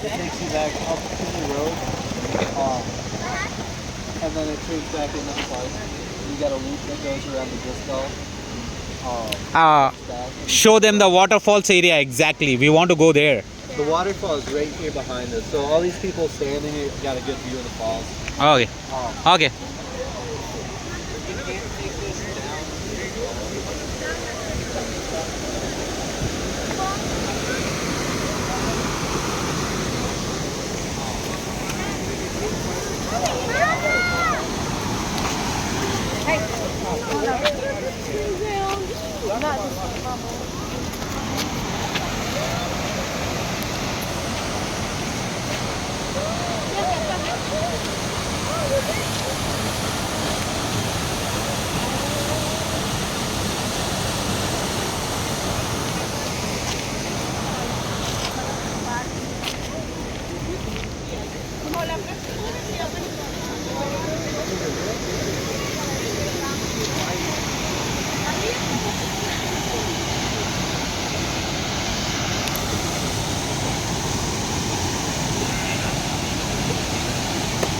It takes you back up to the road, um, and then it turns back into the park. You got a loop that goes around the disc golf. Show them the waterfalls area exactly. We want to go there. The waterfall is right here behind us, so all these people standing here got a good view of the falls. Okay. Okay.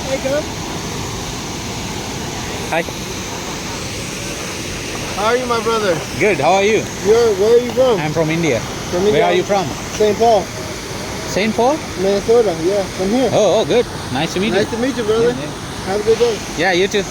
Hey, girl. Hi. How are you, my brother? Good. How are you? Where are you from? I'm from India. From India. Where are you from? St. Paul, St. Paul? Minnesota. Yeah, from here. Oh, good. Nice to meet you. Nice to meet you, brother. Yeah, yeah. Have a good day. Yeah, you too.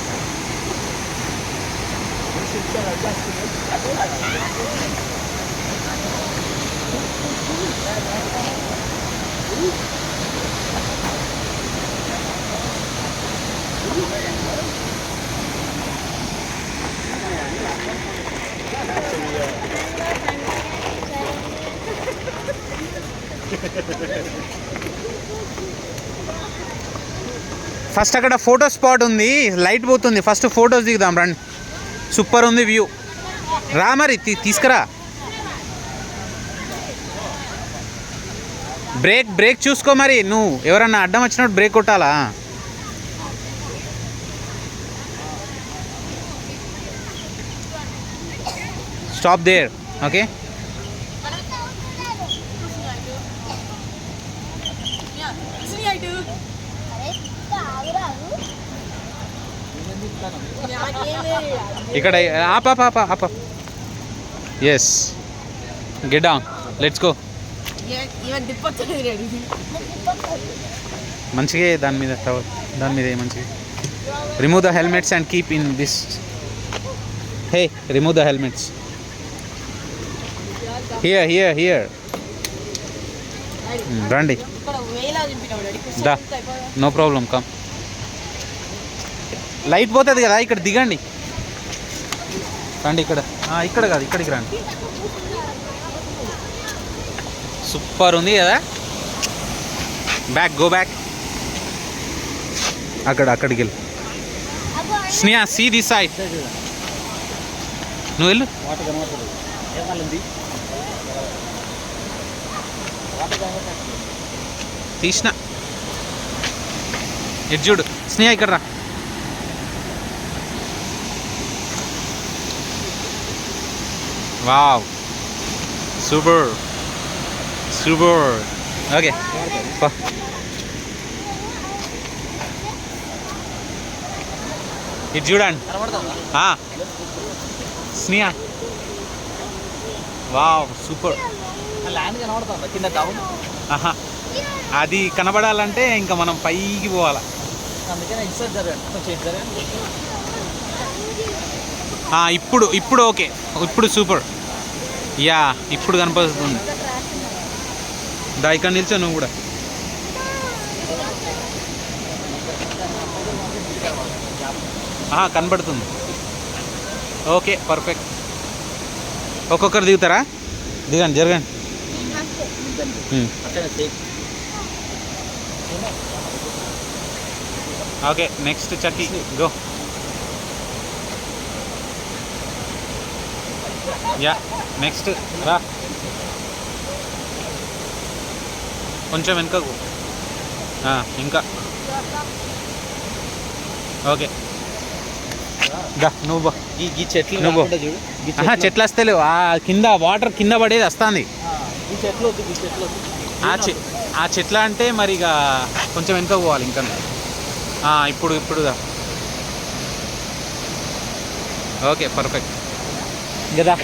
First అక్కడ photo spot ఉంది, light పోతుంది. First photos దిగుదాం రండి. Super ఉంది view. రా మరి తీసుకురా. Break చూసుకో మరి. నువ్వు ఎవరన్నా అడ్డం వచ్చినప్పుడు బ్రేక్ కొట్టాలా? Stop there. ఓకే. ఇక్కడ ఆప. Yes, get down, let's go. మంచిగా దాని మీద మంచిగా remove the helmets and keep in this. Hey, remove the helmets. Here రండి. దా, నో ప్రాబ్లం, కమ్. లైట్ పోతుంది కదా, ఇక్కడ దిగండి. రండి. ఇక్కడ కాదు, ఇక్కడికి రండి. సూపర్ ఉంది కదా. Go back. అక్కడికి వెళ్ళు. స్నేహ, సీ దిస్ సైడ్. నువ్వు వెళ్ళు. తీసిన ఇటు చూడు. స్నేహ, ఇక్కడ రా. Wow, super. ఓకే, ఇటు చూడండి. స్నేహ, వావ్, సూపర్. ల్యాండ్ కనబడుతుందా కింద టౌన్? అది కనబడాలంటే ఇంకా మనం పైకి పోవాలా. అందుకనే ఇప్పుడు ఓకే, ఇప్పుడు సూపర్. యా, ఇప్పుడు కనపడుతుంది. ఇక్కడ నిల్చో నువ్వు కూడా. కనబడుతుంది. Okay, perfect. ఒక్కొక్కరు దిగుతారా? జరగండి. ఓకే, నెక్స్ట్ చట్టి, గో. యా, నెక్స్ట్ రా. కొంచెం వెనుకకు. ఇంకా ఓకే. నువ్వు ఈ చెట్లు నువ్వు చెట్లు వస్తలేవు. కింద వాటర్ కింద పడేది వస్తుంది. ఆ చెట్ల అంటే మరి ఇక కొంచెం వెనుక పోవాలి ఇంకా. ఇప్పుడుదా ఓకే పర్ఫెక్ట్ కదా.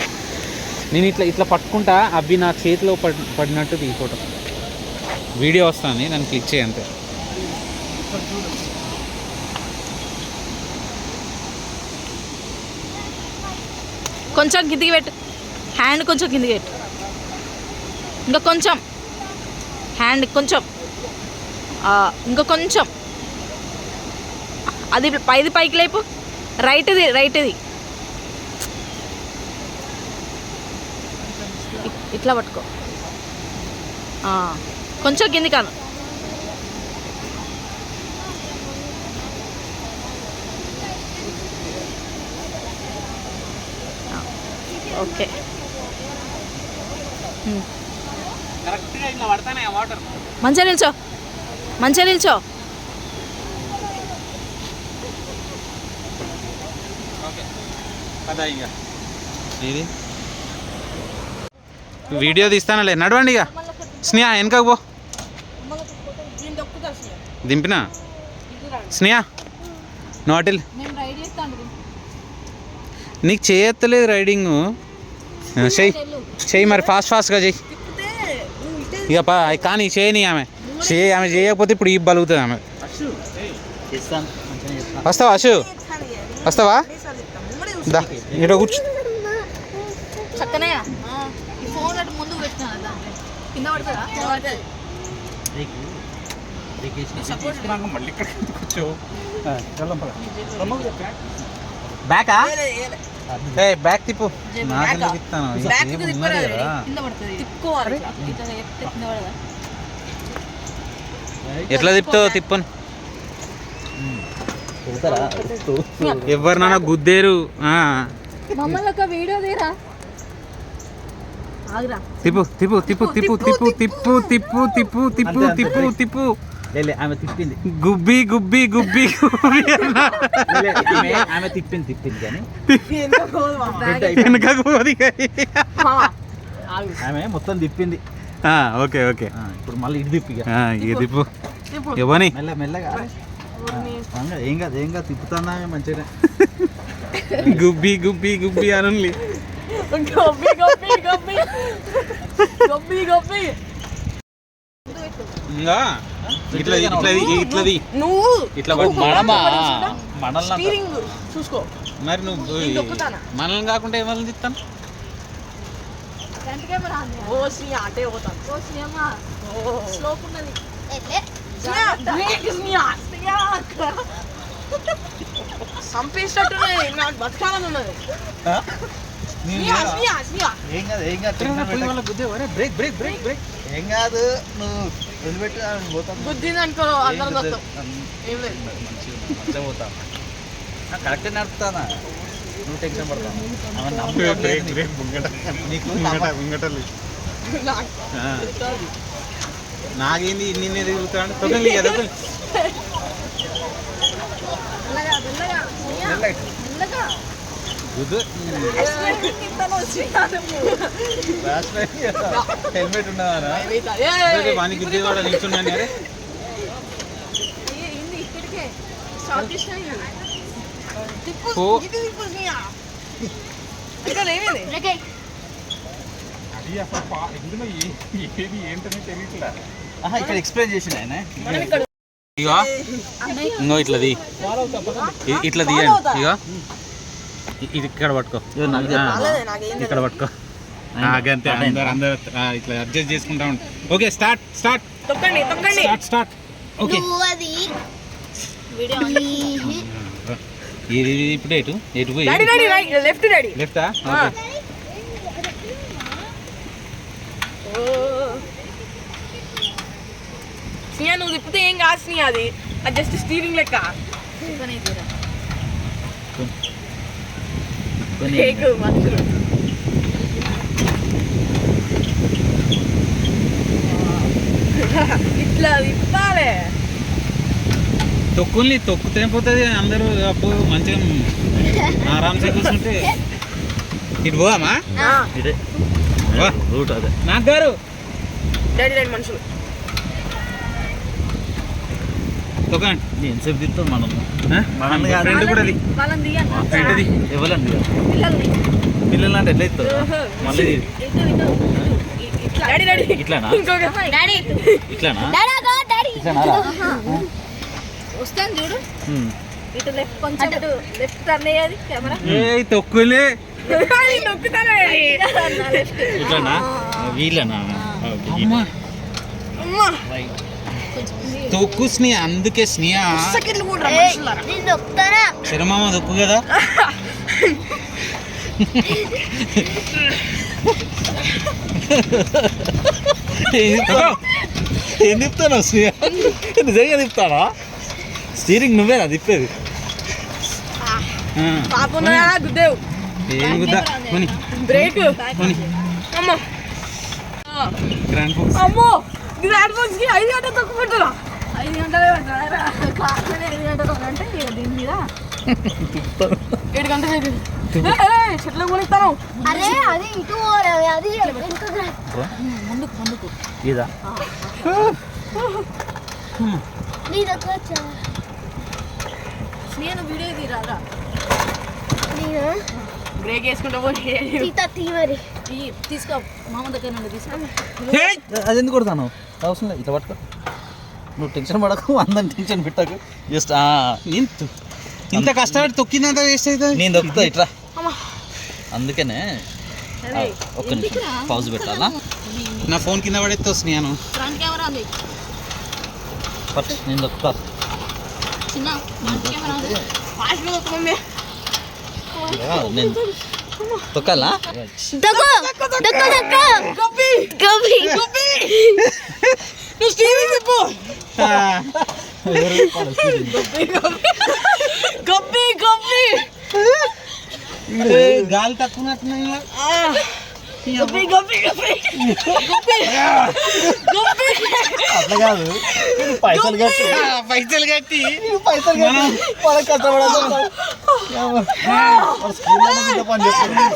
నేను ఇట్లా పట్టుకుంటా, అవి నా చేతిలో పడినట్టు ఈ ఫోటో వీడియో వస్తుంది, నన్ను క్లిక్ చేయంతే. కొంచెం కిందికి పెట్టు, హ్యాండ్ కొంచెం కిందికి పెట్టు, ఇంకా కొంచెం హ్యాండ్ కొంచెం, ఇంకా కొంచెం, అది పైకి లేపు, రైట్ది ఇట్లా పట్టుకో, కొంచెం కింది కాను. ఓకే మంచిగా నిల్చో. ఇది వీడియో తీస్తానులే, నడవండి ఇక. స్నేహ వెనకకు పో, దింపినా స్నేహ నోటిల్. నీకు చేయత్తలేదు రైడింగ్, చెయ్యి మరి ఫాస్ట్గా చెయ్యి ఇక. కానీ చేయని ఆమె చేయకపోతే ఇప్పుడు ఈ బలుగుతుంది ఆమె. వస్తావా అశు, వస్తావా? దా ఇటు కూర్చో. చక్కనే ఫోన్ ముందు పెట్టినా కింద పడుతుందా? బ్యాకా బ్యాక్ తిప్పు, ఎట్లా తిప్పుతావు తిప్పను. ఎవరినైనా గుద్దేరు. మమ్మల్ని ఒక వీడియో తీరా. తిప్పు తిప్పు తిప్పు తిప్పు తిప్పు తిప్పు తిప్పు తిప్పు తిప్పు తిప్పు తిప్పు. ఆమె తిప్పింది, గుబ్బి గుబ్బి గుబ్బి గుబ్బి ఆమె తిప్పింది కానీ వెనకకు పోది. ఆమె మొత్తం తిప్పింది. ఓకే ఓకే, ఇప్పుడు మళ్ళీ ఇటు తిప్పి ఇక తిప్పు. ఇవ్వని మెల్లగా ఏం కాదు తిప్పుతున్నా మంచిగా. గుబ్బి గుబ్బి గుబ్బి అని ఇంకా ఇట్లది ఇట్లా చూసుకో. మరి నువ్వు మనల్ని కాకుండా ఏమని తిస్తాను. సంపేసినట్టున్నది, నాకు బతకాలని ఉన్నది. బ్రేక్ బ్రేక్ బ్రేక్ బ్రేక్ ఏం కాదు, నువ్వు వదిలిపెట్టి గుద్దింది అనుకో అందరం వస్తాం. ఏం లేదు, మంచిగా పోతా. కరెక్టే నడుపుతానా, నువ్వు టెన్షన్ పడతావు. నాకేంది నిన్నే తిరుగుతాడు. తొక్కలి హెల్మెట్ ఉన్నదా వానికి కూడా నిల్చున్నాను. అరే ఇక్కడ ఎక్స్ప్లెయిన్ చేసిన ఆయన. ఇగో ఇంకో ఇట్లది ఇట్లా తీయండి. ఇగో ఇది ఇక్కడ పట్టుకో, ఇక్కడ పట్టుకో. అంతే అందరు ఇట్లా అడ్జస్ట్ చేసుకుంటా ఉంటాం. Okay start start start start. Okay ఇది ఇప్పుడు ఎటు పోయి లెఫ్టా? స్నేహ నువ్వు తిప్పితే ఏం కాదు స్నేహ, అది జస్ట్ స్టీరింగ్ లెక్క. ఇట్లా తిప్పాలి. తొక్కుల్ని తొక్కుతే పోతుంది. అందరూ అప్పుడు మంచిగా ఆరామ్సే కూర్చుంటే. ఇటు పోదామా? రూట్ అదే నాకు గారు డాడీ మనుషులు తొక్కండి. ఎంతసేపు తిస్తాం మనం మనం ఫ్రెండ్ కూడా అది వాళ్ళని దిగండి ఏంటిది ఎవరండి పిల్లల్ని పిల్లలు అంటే ఎట్లా ఇస్తారు మళ్ళీ డాడీ డాడీ ఇట్లానా ఇంకొక డాడీ ఇట్లానా డాడీ ఇట్లానా రా? వస్తాను చూడు ఉమ్. ఇటు లెఫ్ట్ కొంచెం ఇటు లెఫ్ట్ టర్న్ అయ్యేది కెమెరా ఏ తొక్కులే నొక్కుతాను లెఫ్ట్ ఇట్లానా వీళ్ళనా ఓకే. అమ్మా అమ్మా తొక్కు స్నేహ అందుకే స్నేహ సెకండ్లు కూడా మనుషులారా నేను దొక్కుతానా శరమామ తొక్కు కదా ఏం తిప్పుతాను నిజంగా తిప్పుతానా స్టీరింగ్ నువ్వేనా తిప్పేది పాప ఉన్నాయా గుద్దేవు ఏం కుదా కొని బ్రేక్ కొని అమ్మా గ్రాండ్ ఫోక్స్ అమ్మో గ్రాండ్ బాక్స్ కి 5 గంటలు తక్కువ పెట్టరా 5 గంటలే పెట్టరా క్లాస్ 5 గంటలు అంటే దీని మీద 7 గంటలు అయిపోయింది చెట్లు కొనిస్తాను అరే అది ఇటు పోరా, అది ముందుకు ముందుకు ఇదా నీ దగ్గర వచ్చా నేను వీడియో తీరారా నేను బ్రేక్ వేసుకుంటా పోయి తీ మరి తీసుకో మామ దగ్గర నుండి తీసుకో అది ఎందుకు కొడతాను అవసరం లేదు ఇట్లా పట్టుకో నువ్వు టెన్షన్ పడకు అందరిని టెన్షన్ పెట్టకు జస్ట్ ఇంత కష్టపడి తొక్కినంత వేస్ట్ అవుతుంది నేను దొక్కుతా ఇట్లా అమ్మా అందుకనే ఒక్క నిమిషం పౌజ్ పెట్టాలా నా ఫోన్ కింద పడేస్తా స్నేహను ఫ్రంట్ కెమెరా ఉంది ఫస్ట్ నేను దొక్కుతా చిన్న ఫ్రంట్ కెమెరా ఉంది ఫాస్ట్ లో మమ్మీ నేను తొక్కాలా దక్కు దక్కు దక్కు గబ్బి గబ్బి గబ్బి నువ్వు స్టీరింగ్ తిప్పు గబ్బి గబ్బి గాలి తక్కువ గబ్బి గబ్బి గబ్బి గబ్బి గబ్బి అట్లా కాదు పైసలు కట్టి పైసలు కట్టి పైసలు కట్టి వాళ్ళకి కష్టపడాలి పని చెప్తుంది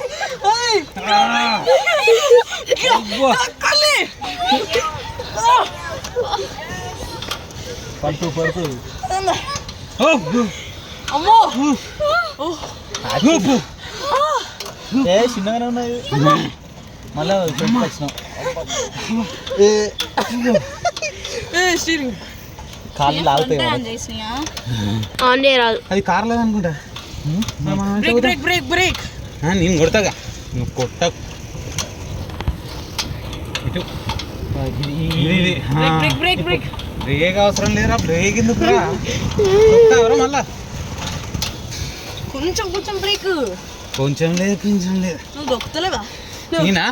పడుతూ పడుతూ అమ్మో ఏ చిన్నగానే ఉన్నాయి మళ్ళీ వచ్చినాం స్టీరింగ్ కాళ్ళు లాగుతాయి కదా. ఆన్ చేయరాదు అది కార్ లేదనుకుంటా బ్రేక్ బ్రేక్ బ్రేక్ బ్రేక్ నేను కొడతాగా నువ్వు కొట్టకు ఇటు బ్రేక్ బ్రేక్ బ్రేక్ బ్రేక్ అవసరం లేదురా బ్రేక్ ఎందుకురా కొడతావరా మళ్ళా కొంచెం కొంచెం బ్రేక్ కొంచెం లేదు కొంచెం లేదు నువ్వు దొక్కుతలేవా నేనా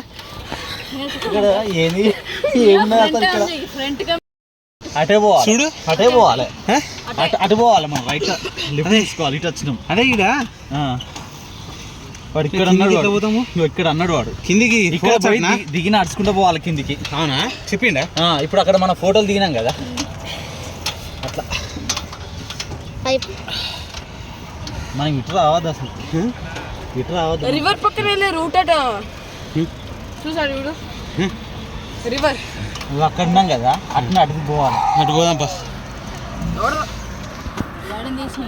ఇక్కడ ఏది ఏమున్నది అసలు ఇక్కడ ఫ్రంట్ అటే పోవాలి చూడు అటే పోవాలి హ? అటు పోవాలి మనం రైట్ లిఫ్ట్ తీసుకోవాలి ఇటు వచ్చినాం అదే ఇడ వాడు ఇక్కడ కిందికి అన్నాడు ఎట్లా వాడు. పోతాము? నువ్వు ఇక్కడ అన్నాడు వాడు కిందికి ఇక్కడ పోవచ్చా పోయి నా? దిగి నడుచుకుంటూ పోవాలి కిందికి అవునా చెప్పిండా ఇప్పుడు అక్కడ మన ఫోటోలు దిగినాం కదా అట్లా మనం ఇటు రావద్దు అసలు ఇటు రావద్దు రివర్ పక్కన వెళ్ళే రూట్ అట చూసాడు చూడు రివర్ నువ్వు అక్కడ ఉన్నాం కదా అట్లా అటుకు పోవాలి అటు పోదాం బస్ గార్డెన్ తీసి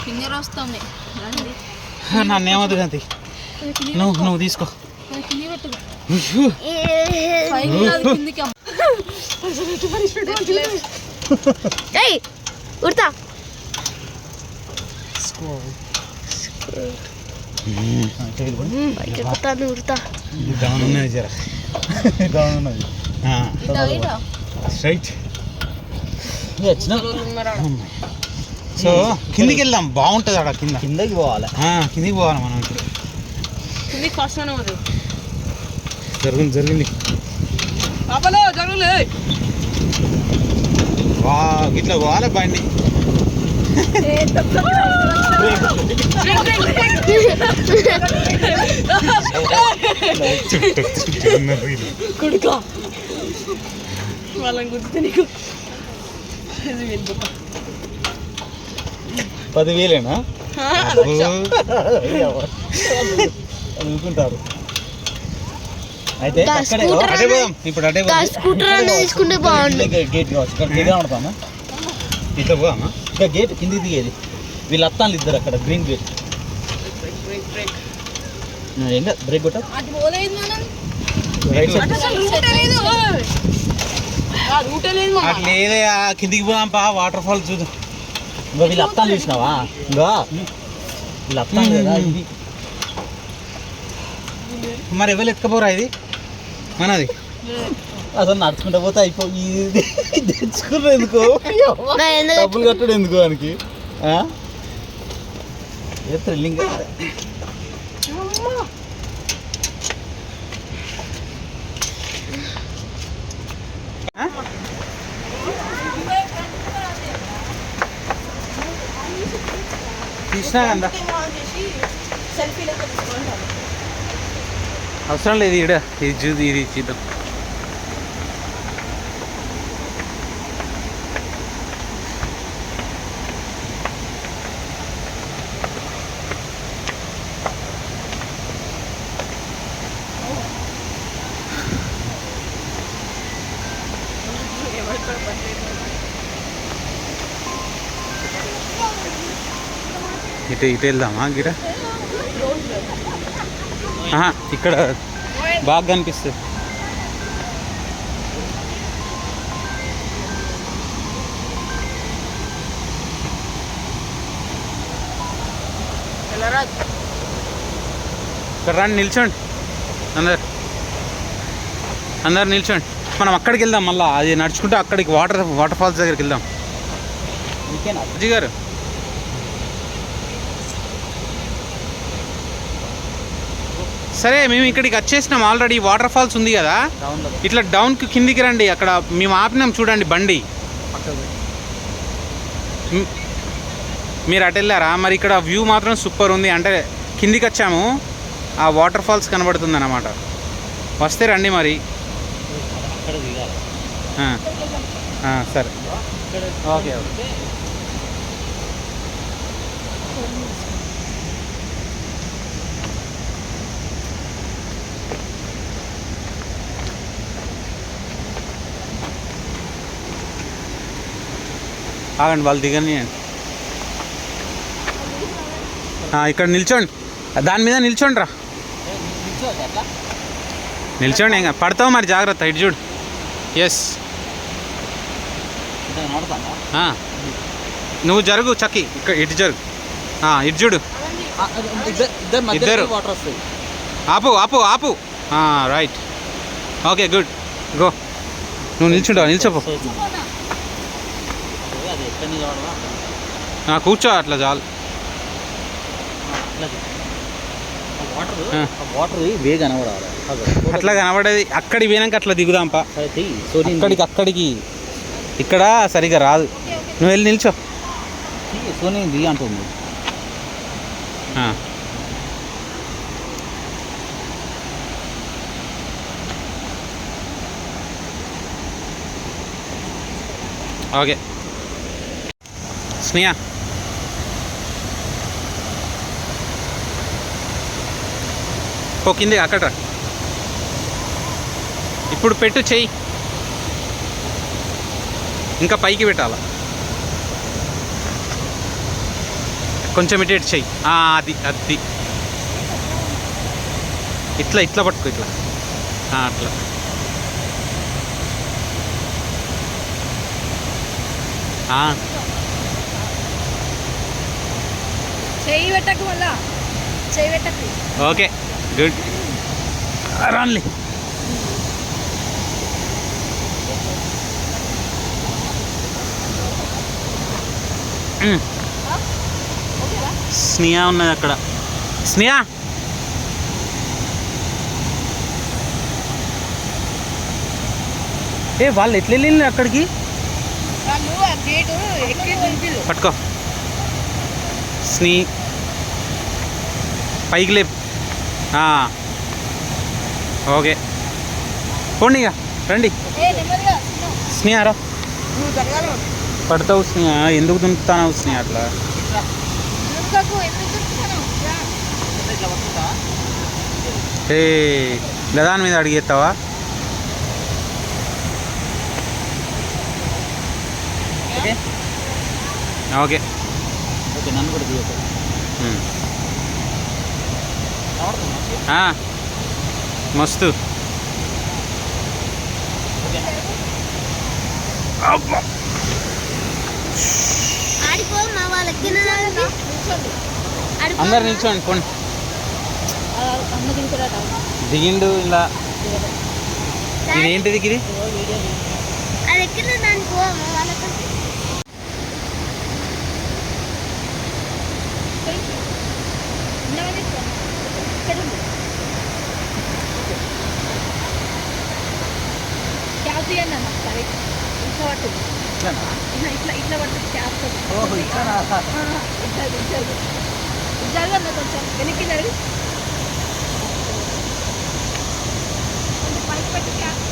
ఫింగర్ వస్తుంది నన్ను ఏమద్దు గంతి నువ్వు తీసుకో కింది పెట్టు ఉహు. పైకి కాదు, కిందికి అమ్మ. ఏయ్ ఉడతా ఎక్కుతాను ఉడతా డౌన్ ఉన్నది జర ఇటా, ఇటా. స్ట్రైట్ వచ్చినాం సో కిందికి వెళ్దాం బాగుంటుంది అక్కడ కింద కిందకి పోవాలి కిందికి పోవాలి మనం ఇప్పుడు కిందికి ఫస్ట్ లోనే ఉంది జరిగింది పాపలో జరుగులే వా ఇట్లా పోవాలి బండి కుడుకో వాళ్ళని గుర్తు నీకు 10,000 అనుకుంటారు అయితే గా అక్కడే స్కూటర్ అటే పోదాం ఇప్పుడు అటే గా పోదాం స్కూటర్ అనేది తీసుకుంటే బాగుండు గేట్ కావచ్చు ఇక్కడ దిగా ఉంటామా ఇట్లా పోదామా ఇంకా గేట్ కిందికి దిగేది వీళ్ళు అత్తాను ఇద్దరు అక్కడ గ్రీన్ గేట్ ఇంకా బ్రేక్ కొట్ట అటు పోలేదు మనం రైట్ సైడ్ అటు అసలు రూటే లేదు ఆ రూటే లేదు మనం అట్లా లేదే కిందికి పోదాం పా వాటర్ ఫాల్ చూద్దాం. ఇంకా వీళ్ళు అత్తాను చూసినావా ఇంకా వీళ్ళు అత్తాను కదా ఇది మరి ఎవరు ఎత్తుకపోరా ఇది మనది? అసలు నడుచుకుంటా పోతే అయిపో ఇది తెచ్చుకున్నా ఎందుకో డబ్బులు కట్టడు ఎందుకో దానికి ఏ థ్రిల్లింగ్ తీసినా కదా అవసరం లేదు ఈడ ఇది చూసి ఇది చూద్దాం. ఇటు వెళ్దామా గిడ? ఇక్కడ బాగా కనిపిస్తుంది. ఇక్కడ రండి నిల్చోండి అందరు నిల్చోండి. మనం అక్కడికి వెళ్దాం మళ్ళీ అది నడుచుకుంటే అక్కడికి వాటర్ ఫాల్స్ దగ్గరికి వెళ్దాం. అజ్జి గారు సరే మేము ఇక్కడికి వచ్చేసినాం ఆల్రెడీ. వాటర్ ఫాల్స్ ఉంది కదా ఇట్లా డౌన్కి కిందికి రండి. అక్కడ మేము ఆపినాం చూడండి బండి. మీరు అటు వెళ్ళారా? మరి ఇక్కడ వ్యూ మాత్రం సూపర్ ఉంది. అంటే కిందికి వచ్చాము ఆ వాటర్ ఫాల్స్ కనబడుతుంది అన్నమాట. వస్తే రండి మరి. సరే ఓకే ఓకే. ఆగండి వాళ్ళు దిగనియండి. ఇక్కడ నిల్చోండి, దాని మీద నిల్చోండి రా. నిల్చోండి ఇంకా పడతావు మరి జాగ్రత్త. ఇటు చూడు. ఎస్ నువ్వు జరుగు చక్కి. ఇక్కడ ఇటు జరుగు. ఇటు చూడు. ఇద్దరు వాటర్ వస్తాయి. ఆపు ఆపు ఆపు. Right okay good go. నువ్వు నిల్చోపో. కూర్చో అట్లా చాలు. వాటర్ వేగ కనబడాలి. అట్లా కనబడేది అక్కడికి పోయినాక అట్లా దిగుదాంపా. అక్కడికి ఇక్కడ సరిగా రాదు. నువ్వు వెళ్ళి నిల్చో. సోనీ ది అంటుంది. ఓకే స్నేహ కింది అక్కడ రా. ఇప్పుడు పెట్టు చెయ్యి. ఇంకా పైకి పెట్టాలా? కొంచెం ఇటు చెయ్యి. అది అది ఇట్లా పట్టుకో. ఇట్లా అట్లా. చెయ్యి పెట్టకు మళ్ళా. చెయ్యి పెట్టకు. Okay good. రాన్లే. స్నేహ ఉన్నది అక్కడ. స్నేహ వాళ్ళు ఎట్లా వెళ్ళి అక్కడికి? పట్టుకో పైకి లేపు. ఓకే పోండి ఇక రండి. స్నేహారా పడతావు. స్నేహ ఎందుకు దుంకుతావు స్నేహ అట్లా? దాని మీద అడిగేస్తావా? ఓకే ఓకే నన్ను కూడా తీయకు. మస్తు. ఆడిపో మా వాళ్ళకి అందరు నిల్చోండి పోండి. దిగిండు ఇలా. ఇదేంటిది ఇది? అది ఎక్కిన దానికి పో మా వాళ్ళకి. క్యాప్ తీయండి అన్న సరే ఇట్లా పట్టు ఇట్లా పట్టు క్యాప్ ఓహో ఇచ్చానా? జరగదు కొంచెం వెనక్కి జరిగి కొంచెం పైకి పెట్టి క్యాప్.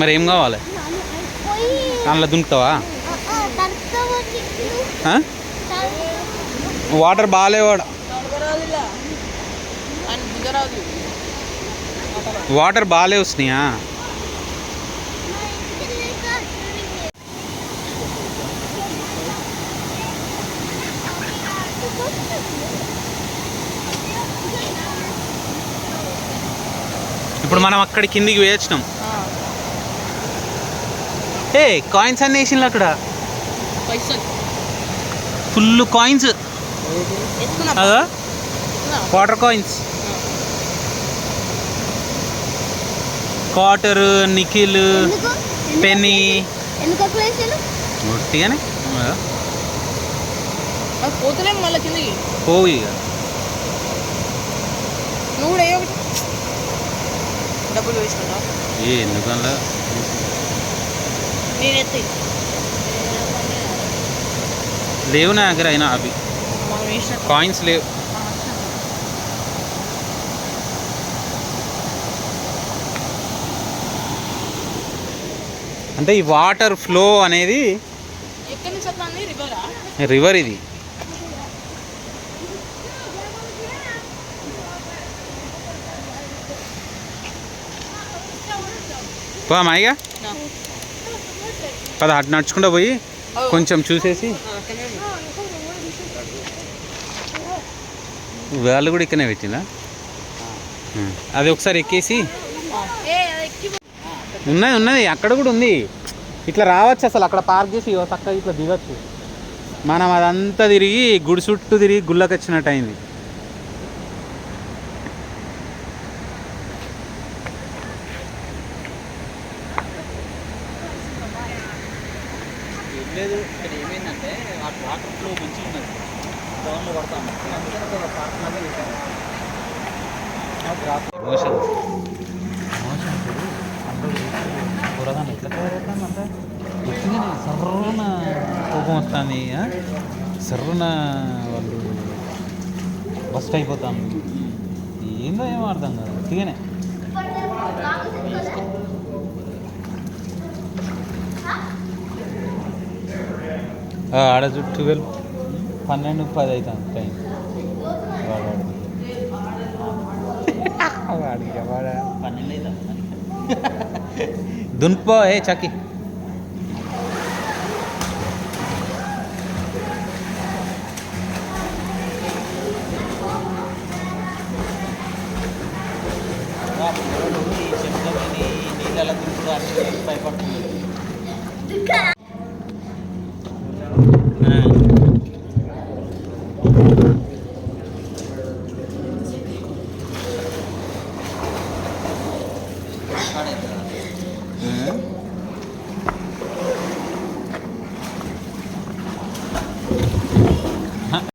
మరి ఏం కావాలి? దాంట్లో దుంకుతావా? వాటర్ బాగాలేవాడు. వాటర్ బాగాలే వస్తున్నాయా? ఇప్పుడు మనం అక్కడి కిందికి వేయించినాం. ఏ కాయిన్స్ అన్నీ వేసిండ్రు అక్కడ, ఫుల్ కాయిన్స్. అదా water coins, quarter, nickel, penny. ఒట్టిగానే పోతలేము మళ్ళీ కిందకి. పోయి ఇక నువ్వు కూడా డబ్బులు వేసుకున్నా ఎందుకల్లా నేను ఎత్తి లేవు నా దగ్గర. అయినా అవి కాయిన్స్ లేవు. అంటే ఈ వాటర్ ఫ్లో అనేది ఎక్కడి నుంచి వస్తుంది? రివరా? రివర్ ఇది. మాయిగా పద అటు నడుచుకుంటూ పోయి కొంచెం చూసేసి వాళ్ళు కూడా ఇక్కడనే పెట్టిందా? అది ఒకసారి ఎక్కేసి ఉన్నది అక్కడ కూడా ఉంది. ఇట్లా రావచ్చు అసలు, అక్కడ పార్క్ చేసి చక్కగా ఇట్లా దిగచ్చు. మనం అదంతా తిరిగి గుడి చుట్టూ తిరిగి గుళ్ళకి వచ్చినట్టు అయింది. లేదు ఇక్కడ ఏమైందంటే వాటర్ ఫ్లో మంచిగా ఉన్నది గ్రౌండ్లో పడతాము అందుకని ఒక పార్క్ లాగా చేశాను మోషన్ మోషన్ చూడు అందరూ కూరగాయలు ఎట్లా తయారవుతాను అంతా ఎట్టిగానే సర్రున కోపం వస్తుంది సర్రున వాళ్ళు బస్ట్ అయిపోతాను ఏందో ఏమో అర్థం కాదు ఎట్టిగానే ఆడ 12 12:10 అవుతుంది టైం వాడు 12 అవుతాం దున్పో ఏ చక్కి ఈ చెట్లని నీళ్ళ దింపుడు అన్ని భయపడుతుంది